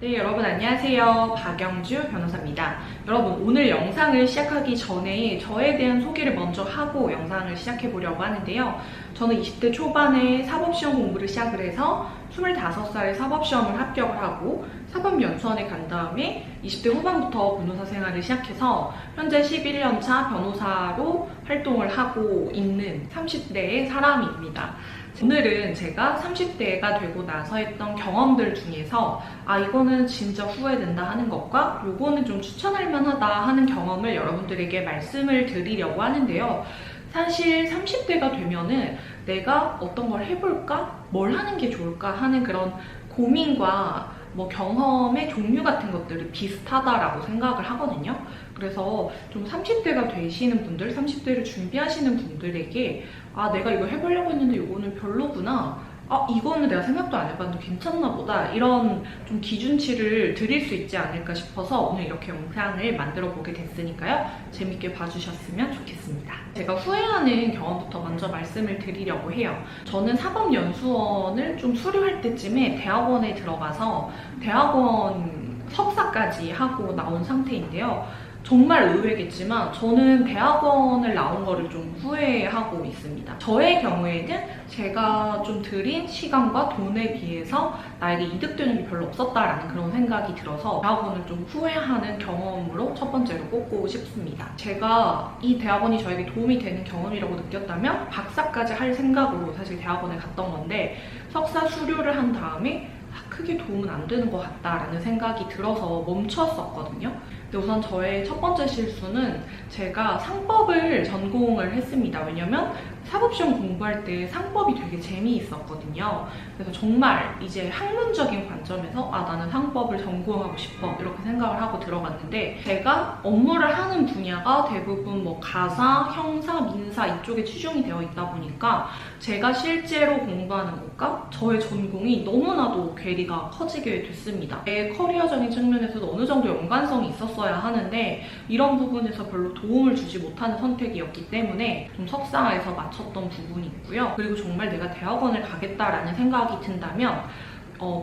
네, 여러분 안녕하세요. 박영주 변호사입니다. 여러분, 오늘 영상을 시작하기 전에 저에 대한 소개를 먼저 하고 영상을 시작해 보려고 하는데요. 저는 20대 초반에 사법시험 공부를 시작을 해서 25살에 사법시험을 합격을 하고 사법연수원에 간 다음에 20대 후반부터 변호사 생활을 시작해서 현재 11년차 변호사로 활동을 하고 있는 30대의 사람입니다. 오늘은 제가 30대가 되고 나서 했던 경험들 중에서 이거는 진짜 후회된다 하는 것과 요거는 좀 추천할 만하다 하는 경험을 여러분들에게 말씀을 드리려고 하는데요. 사실 30대가 되면은 내가 어떤 걸 해볼까? 뭘 하는 게 좋을까? 하는 그런 고민과 경험의 종류 같은 것들이 비슷하다라고 생각을 하거든요. 그래서 좀 30대가 되시는 분들, 30대를 준비하시는 분들에게 내가 이거 해보려고 했는데 이거는 별로구나. 이거는 내가 생각도 안 해봤는데 괜찮나 보다. 이런 좀 기준치를 드릴 수 있지 않을까 싶어서 오늘 이렇게 영상을 만들어 보게 됐으니까요. 재밌게 봐주셨으면 좋겠습니다. 제가 후회하는 경험부터 먼저 말씀을 드리려고 해요. 저는 사법연수원을 좀 수료할 때쯤에 대학원에 들어가서 대학원 석사까지 하고 나온 상태인데요. 정말 의외겠지만 저는 대학원을 나온 거를 좀 후회하고 있습니다. 저의 경우에는 제가 좀 들인 시간과 돈에 비해서 나에게 이득되는 게 별로 없었다라는 그런 생각이 들어서 대학원을 좀 후회하는 경험으로 첫 번째로 꼽고 싶습니다. 제가 이 대학원이 저에게 도움이 되는 경험이라고 느꼈다면 박사까지 할 생각으로 사실 대학원에 갔던 건데 석사 수료를 한 다음에 크게 도움은 안 되는 것 같다라는 생각이 들어서 멈췄었거든요. 근데 우선 저의 첫 번째 실수는 제가 상법을 전공을 했습니다. 왜냐면 사법시험 공부할 때 상법이 되게 재미있었거든요. 그래서 정말 이제 학문적인 관점에서 나는 상법을 전공하고 싶어 이렇게 생각을 하고 들어갔는데 제가 업무를 하는 분야가 대부분 가사, 형사, 민사 이쪽에 치중이 되어 있다 보니까 제가 실제로 공부하는 것과 저의 전공이 너무나도 괴리가 커지게 됐습니다. 제 커리어적인 측면에서도 어느 정도 연관성이 있었어야 하는데 이런 부분에서 별로 도움을 주지 못하는 선택이었기 때문에 좀 석사에서 맞췄던 부분이 있고요. 그리고 정말 내가 대학원을 가겠다라는 생각이 든다면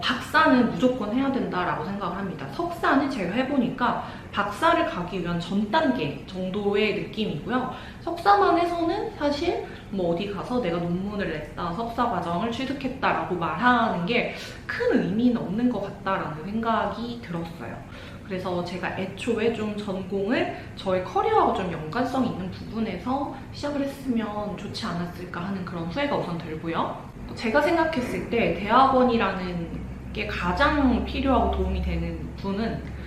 박사는 무조건 해야 된다라고 생각을 합니다. 석사는 제가 해보니까 박사를 가기 위한 전 단계 정도의 느낌이고요. 석사만 해서는 사실 어디 가서 내가 논문을 냈다, 석사 과정을 취득했다라고 말하는 게 큰 의미는 없는 것 같다라는 생각이 들었어요. 그래서 제가 애초에 좀 전공을 저의 커리어하고 좀 연관성이 있는 부분에서 시작을 했으면 좋지 않았을까 하는 그런 후회가 우선 들고요. 제가 생각했을 때 대학원이라는 게 가장 필요하고 도움이 되는 부분은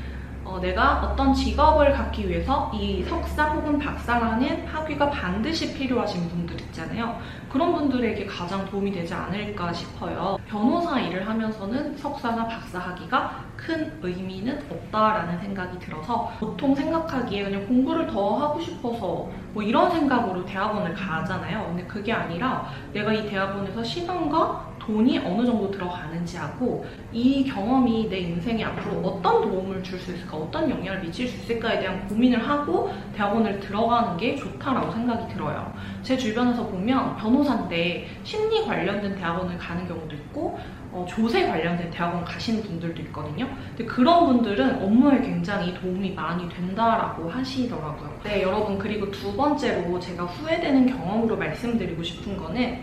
내가 어떤 직업을 갖기 위해서 이 석사 혹은 박사라는 학위가 반드시 필요하신 분들 있잖아요. 그런 분들에게 가장 도움이 되지 않을까 싶어요. 변호사 일을 하면서는 석사나 박사 학위가 큰 의미는 없다라는 생각이 들어서 보통 생각하기에 그냥 공부를 더 하고 싶어서 이런 생각으로 대학원을 가잖아요. 근데 그게 아니라 내가 이 대학원에서 시간과 돈이 어느 정도 들어가는지 하고 이 경험이 내 인생에 앞으로 어떤 도움을 줄 수 있을까, 어떤 영향을 미칠 수 있을까에 대한 고민을 하고 대학원을 들어가는 게 좋다라고 생각이 들어요. 제 주변에서 보면 변호사인데 심리 관련된 대학원을 가는 경우도 있고 조세 관련된 대학원 가시는 분들도 있거든요. 근데 그런 분들은 업무에 굉장히 도움이 많이 된다라고 하시더라고요. 네, 여러분, 그리고 두 번째로 제가 후회되는 경험으로 말씀드리고 싶은 거는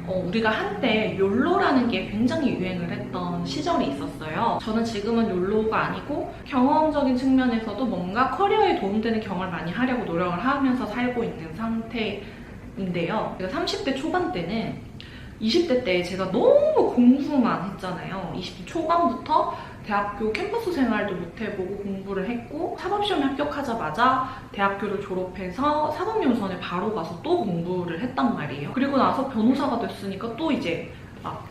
우리가 한때 욜로라는 게 굉장히 유행을 했던 시절이 있었어요. 저는 지금은 욜로가 아니고 경험적인 측면에서도 뭔가 커리어에 도움되는 경험을 많이 하려고 노력을 하면서 살고 있는 상태인데요. 제가 30대 초반 때는 20대 때 제가 너무 공부만 했잖아요. 20대 초반부터 대학교 캠퍼스 생활도 못 해보고 공부를 했고 사법시험에 합격하자마자 대학교를 졸업해서 사법연수원에 바로 가서 또 공부를 했단 말이에요. 그리고 나서 변호사가 됐으니까 또 이제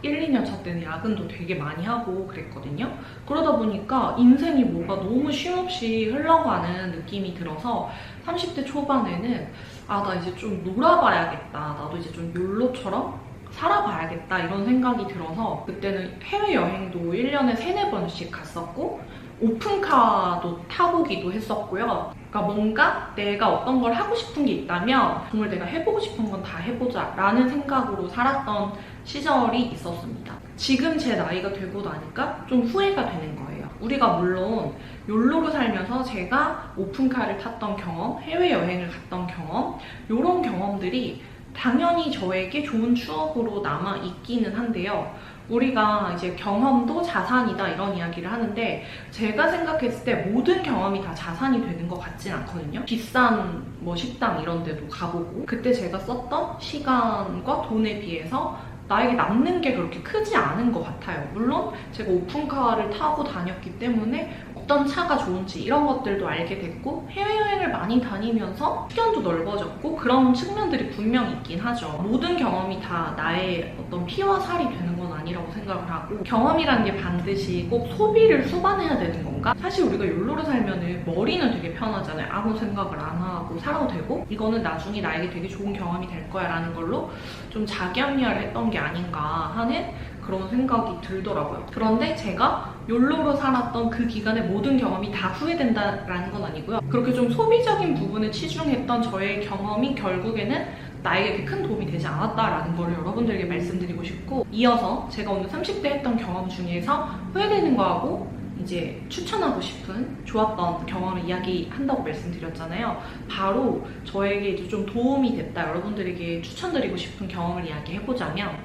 1, 2년 차 때는 야근도 되게 많이 하고 그랬거든요. 그러다 보니까 인생이 너무 쉼없이 흘러가는 느낌이 들어서 30대 초반에는 나 이제 좀 놀아봐야겠다. 나도 이제 좀 욜로처럼 살아봐야겠다 이런 생각이 들어서 그때는 해외여행도 1년에 3-4번씩 갔었고 오픈카도 타보기도 했었고요. 그러니까 뭔가 내가 어떤 걸 하고 싶은 게 있다면 정말 내가 해보고 싶은 건 다 해보자 라는 생각으로 살았던 시절이 있었습니다. 지금 제 나이가 되고 나니까 좀 후회가 되는 거예요. 우리가 물론 욜로로 살면서 제가 오픈카를 탔던 경험, 해외여행을 갔던 경험, 이런 경험들이 당연히 저에게 좋은 추억으로 남아 있기는 한데요. 우리가 이제 경험도 자산이다 이런 이야기를 하는데, 제가 생각했을 때 모든 경험이 다 자산이 되는 것 같진 않거든요. 비싼 뭐 식당 이런 데도 가보고 그때 제가 썼던 시간과 돈에 비해서 나에게 남는 게 그렇게 크지 않은 것 같아요. 물론 제가 오픈카를 타고 다녔기 때문에 어떤 차가 좋은지 이런 것들도 알게 됐고, 해외여행을 많이 다니면서 시간도 넓어졌고 그런 측면들이 분명히 있긴 하죠. 모든 경험이 다 나의 어떤 피와 살이 되는 건 아니라고 생각을 하고, 경험이라는 게 반드시 꼭 소비를 수반해야 되는 건가? 사실 우리가 욜로로 살면은 머리는 되게 편하잖아요. 아무 생각을 안 하고 살아도 되고, 이거는 나중에 나에게 되게 좋은 경험이 될 거야 라는 걸로 좀 자기합리화를 했던 게 아닌가 하는 그런 생각이 들더라고요. 그런데 제가 욜로로 살았던 그 기간의 모든 경험이 다 후회된다라는 건 아니고요. 그렇게 좀 소비적인 부분에 치중했던 저의 경험이 결국에는 나에게 큰 도움이 되지 않았다라는 걸 여러분들에게 말씀드리고 싶고, 이어서 제가 오늘 30대 했던 경험 중에서 후회되는 거하고 이제 추천하고 싶은 좋았던 경험을 이야기한다고 말씀드렸잖아요. 바로 저에게 이제 좀 도움이 됐다, 여러분들에게 추천드리고 싶은 경험을 이야기해보자면,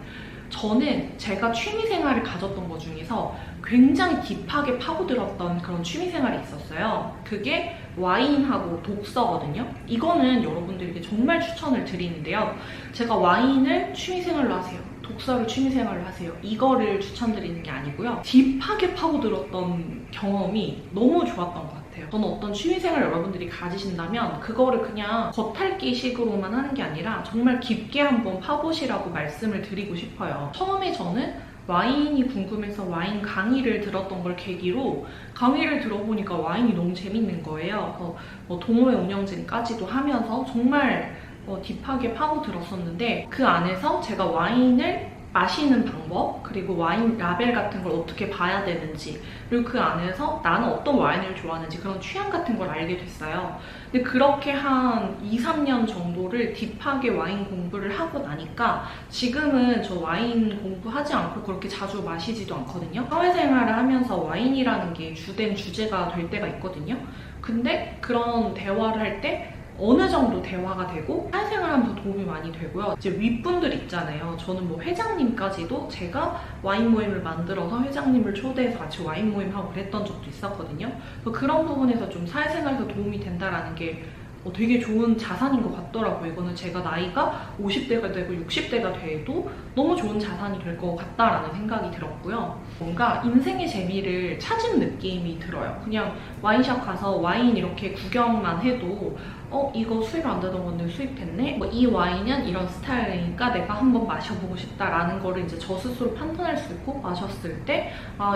저는 제가 취미생활을 가졌던 것 중에서 굉장히 딥하게 파고들었던 그런 취미생활이 있었어요. 그게 와인하고 독서거든요. 이거는 여러분들에게 정말 추천을 드리는데요. 제가 와인을 취미생활로 하세요, 독서를 취미생활로 하세요, 이거를 추천드리는 게 아니고요. 딥하게 파고들었던 경험이 너무 좋았던 것 같아요. 저는 어떤 취미생활 여러분들이 가지신다면 그거를 그냥 겉핥기식으로만 하는 게 아니라 정말 깊게 한번 파보시라고 말씀을 드리고 싶어요. 처음에 저는 와인이 궁금해서 와인 강의를 들었던 걸 계기로 강의를 들어보니까 와인이 너무 재밌는 거예요. 그래서 뭐 동호회 운영진까지도 하면서 정말 딥하게 파고들었었는데, 그 안에서 제가 와인을 마시는 방법, 그리고 와인 라벨 같은 걸 어떻게 봐야 되는지, 그리고 그 안에서 나는 어떤 와인을 좋아하는지 그런 취향 같은 걸 알게 됐어요. 근데 그렇게 한 2, 3년 정도를 딥하게 와인 공부를 하고 나니까 지금은 저 와인 공부하지 않고 그렇게 자주 마시지도 않거든요. 사회생활을 하면서 와인이라는 게 주된 주제가 될 때가 있거든요. 근데 그런 대화를 할 때 어느 정도 대화가 되고 사회생활 하면서 도움이 많이 되고요. 이제 윗분들 있잖아요. 저는 뭐 회장님까지도 제가 와인 모임을 만들어서 회장님을 초대해서 같이 와인 모임하고 그랬던 적도 있었거든요. 그래서 그런 부분에서 좀 사회생활에서 도움이 된다라는 게 되게 좋은 자산인 것 같더라고요. 이거는 제가 나이가 50대가 되고 60대가 돼도 너무 좋은 자산이 될 것 같다라는 생각이 들었고요. 뭔가 인생의 재미를 찾은 느낌이 들어요. 그냥 와인샵 가서 와인 이렇게 구경만 해도 이거 수입 안 되던 건데 수입됐네? 이 와인은 이런 스타일이니까 내가 한번 마셔보고 싶다라는 거를 이제 저 스스로 판단할 수 있고, 마셨을 때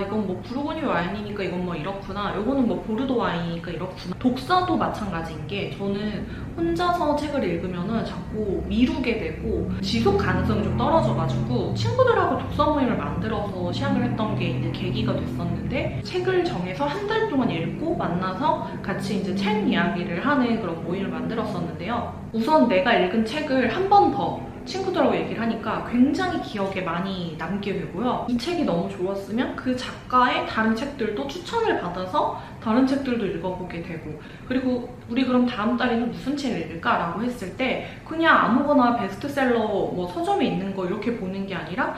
이건 뭐 부르고뉴 와인이니까 이건 뭐 이렇구나, 이거는 뭐 보르도 와인이니까 이렇구나. 독서도 마찬가지인 게, 저는 혼자서 책을 읽으면은 자꾸 미루게 되고 지속 가능성이 좀 떨어져가지고 친구들하고 독서 모임을 만들어서 시작을 했던 게 이제 계기가 됐었는데, 책을 정해서 한 달 동안 읽고 만나서 같이 이제 책 이야기를 하는 그런 모임을 만들었었는데요. 우선 내가 읽은 책을 한 번 더 친구들하고 얘기를 하니까 굉장히 기억에 많이 남게 되고요. 이 책이 너무 좋았으면 그 작가의 다른 책들도 추천을 받아서 다른 책들도 읽어보게 되고, 그리고 우리 그럼 다음 달에는 무슨 책을 읽을까라고 했을 때 그냥 아무거나 베스트셀러 뭐 서점에 있는 거 이렇게 보는 게 아니라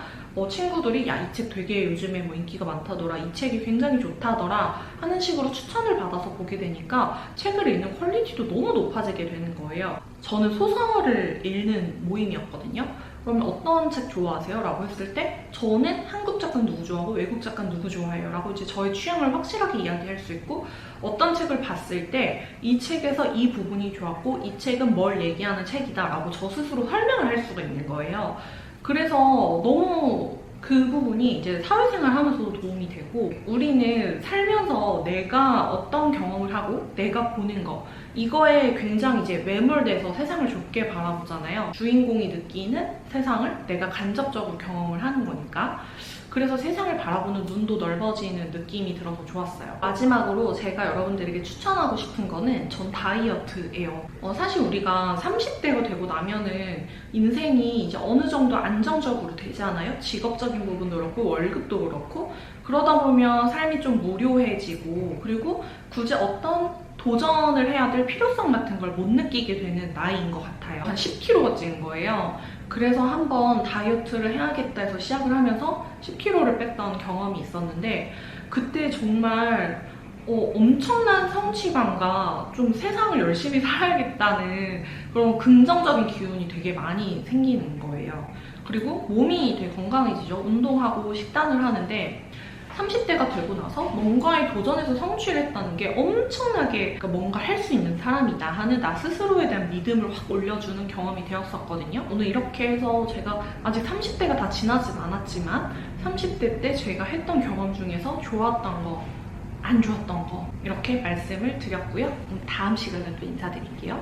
친구들이 야, 이 책 되게 요즘에 뭐 인기가 많다더라, 이 책이 굉장히 좋다더라 하는 식으로 추천을 받아서 보게 되니까 책을 읽는 퀄리티도 너무 높아지게 되는 거예요. 저는 소설을 읽는 모임이었거든요. 그러면 어떤 책 좋아하세요? 라고 했을 때 저는 한국 작가 누구 좋아하고 외국 작가 누구 좋아해요? 라고 이제 저의 취향을 확실하게 이야기할 수 있고, 어떤 책을 봤을 때 이 책에서 이 부분이 좋았고 이 책은 뭘 얘기하는 책이다 라고 저 스스로 설명을 할 수가 있는 거예요. 그래서 너무 그 부분이 이제 사회생활 하면서도 도움이 되고, 우리는 살면서 내가 어떤 경험을 하고 내가 보는 거, 이거에 굉장히 이제 매몰돼서 세상을 좁게 바라보잖아요. 주인공이 느끼는 세상을 내가 간접적으로 경험을 하는 거니까. 그래서 세상을 바라보는 눈도 넓어지는 느낌이 들어서 좋았어요. 마지막으로 제가 여러분들에게 추천하고 싶은 거는 전 다이어트예요. 사실 우리가 30대가 되고 나면은 인생이 이제 어느 정도 안정적으로 되지 않아요? 직업적인 부분도 그렇고 월급도 그렇고. 그러다 보면 삶이 좀 무료해지고 그리고 굳이 어떤 도전을 해야 될 필요성 같은 걸 못 느끼게 되는 나이인 것 같아요. 한 10kg가 찐 거예요. 그래서 한번 다이어트를 해야겠다 해서 시작을 하면서 10kg를 뺐던 경험이 있었는데 그때 정말 엄청난 성취감과 좀 세상을 열심히 살아야겠다는 그런 긍정적인 기운이 되게 많이 생기는 거예요. 그리고 몸이 되게 건강해지죠. 운동하고 식단을 하는데 30대가 되고 나서 뭔가에 도전해서 성취를 했다는 게 엄청나게 그러니까 뭔가 할 수 있는 사람이다 하는 나 스스로에 대한 믿음을 확 올려주는 경험이 되었었거든요. 오늘 이렇게 해서 제가 아직 30대가 다 지나진 않았지만 30대 때 제가 했던 경험 중에서 좋았던 거, 안 좋았던 거 이렇게 말씀을 드렸고요. 다음 시간에 또 인사드릴게요.